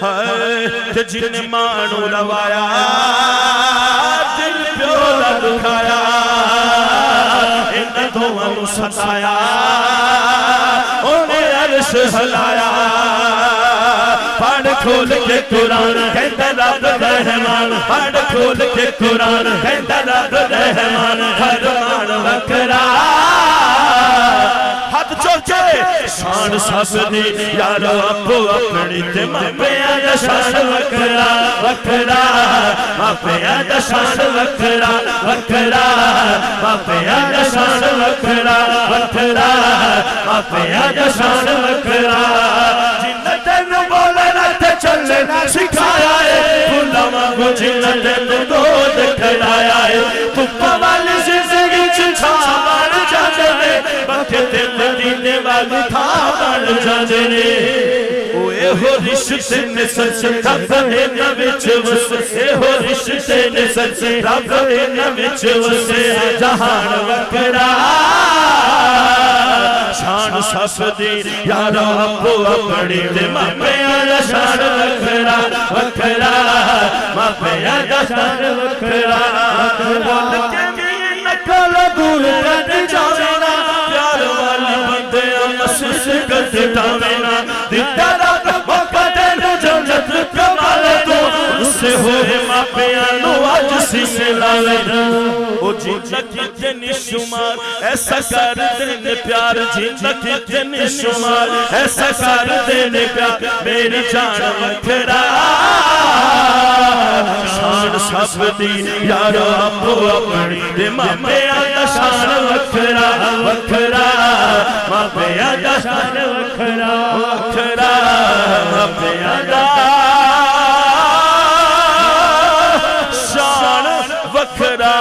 है जिन्हें मानू लवाया दिल प्यो दा दुखाया इन्हें दोवां नू सताया उन्हें अर्श हिलाया पढ़ खोल के कुरान कहता रब रहमान पढ़ खोल के कुरान कहता रब रहमान हर मान वकरा हाथ चौके शान सब दी यारो अपो अपनी ते मापिया दा शान वकरा वकरा मापिया दा शान वकरा वकरा मापिया दा शान वकरा वकरा मापिया दा शान वकरा जिन्ना तेनू बोलना ते चलना सिखाया है फुलावा को जिन्ना तेनू गोद खड़ाया है तुप्पा वाली जिंदगी च छा मार जाते ने बखे ते मदीने वाली था बन जाते ने ओए हो रिश्ते ने सच रब है न विच वसे हो रिश्ते ने सच रब है न विच वसे जहान वकरा शान सब दी यारो अपो अपनी ते मापिया दा शान वखरा वखरा मापिया दा शान वखरा बोल के नकल दूर कर जावेना प्यार वाले बंदे महसूस कर जावेना दिता रब मौका तेनू जन्नत कमाल तो उससे होए मापिया नु आज सीने लावेना ओ जिंदगी के निशुमार ऐसा कर देने प्यार जिंदगी के निशुमार ऐसा कर देने प्यार मेरी जान वखरा शान सब दी यारो अपो अपनी ते मापिया दा शान वखरा वखरा मापिया दा शान वखरा वखरा मापिया दा शान वखरा